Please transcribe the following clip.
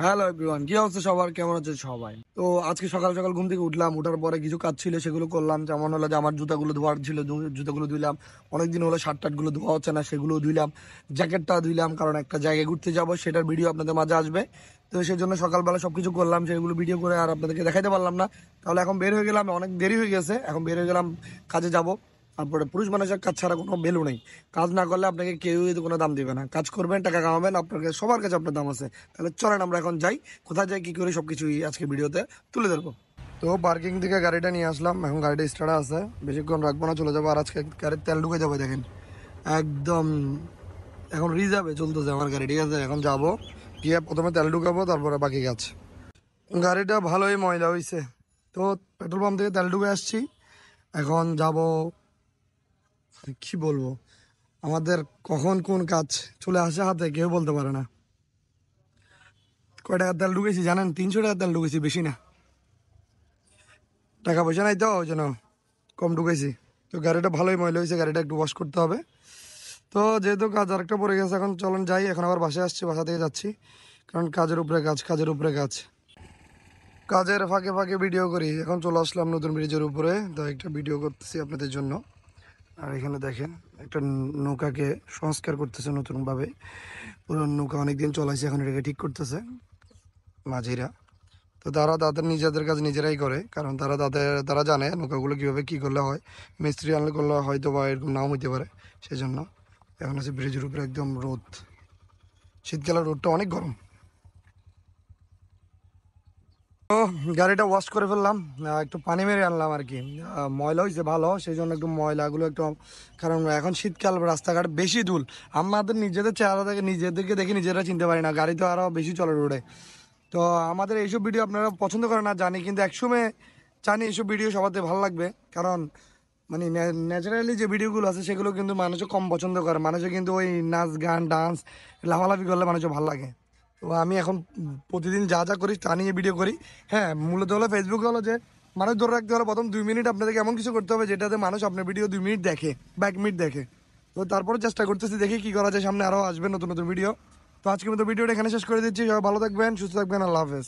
Hello everyone, কি অবস্থা সবার? কেমন আছে সবাই? তো আজকে সকাল সকাল ঘুম থেকে উঠলাম, উঠার পরে কিছু কাজ ছিল সেগুলো করলাম। যেমন হলো যে আমার জুতাগুলো ধোয়ার ছিল, জুতাগুলো ধুইলাম। অনেকদিন হলো শার্ট টার্ট গুলো ধোয়া হচ্ছে না, সেগুলো ধুইলাম। জ্যাকেটটা ধুইলাম, কারণ একটা জায়গায় ঘুরতে যাব, সেটার ভিডিও আপনাদের মাঝে আসবে। তো সেই জন্য সকালবেলা সবকিছু করলাম, সেগুলো ভিডিও করে আর আপনাদেরকে দেখাইতে পারলাম না। তাহলে এখন বের হয়ে গেলাম, অনেক দেরি হয়ে গেছে, এখন বের হয়ে গেলাম, কাজে যাব। তারপরে পুরুষ মানুষের কাজ ছাড়া কোনো ভ্যালু নেই। কাজ না করলে আপনাকে কেউই কোনো দাম দিবে না। কাজ করবেন, টাকা কামাবেন, আপনাকে সবার কাছে আপনার দাম আছে। তাহলে চলেন আমরা এখন যাই, কোথায় যাই, কি করি, সবকিছুই আজকে ভিডিওতে তুলে ধরবো। তো পার্কিং থেকে গাড়িটা নিয়ে আসলাম, এখন গাড়িটা স্টার্ট আছে, বেশিক্ষণ রাখবো না, চলে যাবো। আর আজকে গাড়ির তেল ঢুকে যাবে, দেখেন একদম এখন রিজার্ভে চলতেছে আমার গাড়ি, ঠিক আছে? এখন যাবো, গিয়ে প্রথমে তেল ঢুকাবো, তারপরে বাকি কাজ। গাড়িটা ভালোই ময়লা হয়েছে। তো পেট্রোল পাম্প থেকে তেল ঢুকে আসছি, এখন যাব। কি বলবো, আমাদের কখন কোন কাজ চলে আসে হাতে কেউ বলতে পারে না। কয় টাকার তেল ঢুকেছি জানেন? 300 টাকার তেল ঢুকেছি, বেশি না। টাকা পয়সা নাই তো ওই জন্য কম ঢুকেছি। তো গাড়িটা ভালোই ময়লা হয়েছে, গাড়িটা একটু ওয়াশ করতে হবে। তো যেহেতু কাজ আরেকটা পড়ে গেছে, এখন চলুন যাই। এখন আবার বাসায় আসছি, বাসা থেকে যাচ্ছি, কারণ কাজের উপরে কাজ, কাজের উপরে কাজ। কাজের ফাঁকে ফাঁকে ভিডিও করি। এখন চলে আসলাম নতুন ব্রিজের উপরে, তো একটা ভিডিও করতেছি আপনাদের জন্য। আর এখানে দেখেন একটা নৌকাকে সংস্কার করতেছে নতুনভাবে। পুরো নৌকা অনেকদিন চলাইছে, এখন এটাকে ঠিক করতেছে মাঝিরা। তো তারা তাদের নিজেদের কাজ নিজেরাই করে, কারণ তারা জানে নৌকাগুলো কীভাবে কী করলে হয়। মিস্ত্রি আনলে করলে হয়তো বা এরকম নাও হইতে পারে, সেজন্য। এখন আছে ব্রিজের উপরে একদম রোদ, শীতকালের রোদটা অনেক গরম। তো গাড়িটা ওয়াশ করে ফেললাম, একটু পানি মেরে আনলাম আর কি। ময়লা হয়েছে ভালো, সেই জন্য একটু ময়লাগুলো একটু, কারণ এখন শীতকাল, রাস্তাঘাট বেশি ধুল। আমাদের নিজেদের চেহারা থেকে নিজেদেরকে দেখে নিজেরা চিনতে পারি না, গাড়ি তো আরও বেশি চলে রোডে। তো আমাদের এইসব ভিডিও আপনারা পছন্দ করেন না জানি, কিন্তু একসময় জানি এইসব ভিডিও সবাতে ভালো লাগবে। কারণ মানে ন্যাচারালি যে ভিডিওগুলো আছে সেগুলো কিন্তু মানুষও কম পছন্দ করে। মানুষও কিন্তু ওই নাচ গান ডান্স লাফালাফি করলে মানুষও ভালো লাগে। তো আমি এখন প্রতিদিন যা যা করি তা নিয়ে ভিডিও করি। হ্যাঁ, মূলত হলো ফেসবুক হলো যে মানুষ ধরে রাখতে হলে প্রথম 2 মিনিট আপনাদেরকে এমন কিছু করতে হবে যেটাতে মানুষ আপনার ভিডিও 2 মিনিট দেখে বা 1 মিনিট দেখে। তো তারপরে চেষ্টা করতেছি, দেখি কি করা যায়, সামনে আরও আসবে নতুন নতুন ভিডিও। তো আজকের মতো ভিডিওটা এখানে শেষ করে দিচ্ছি। সবাই ভালো থাকবেন, সুস্থ থাকবেন, আল্লাহ হাফেজ।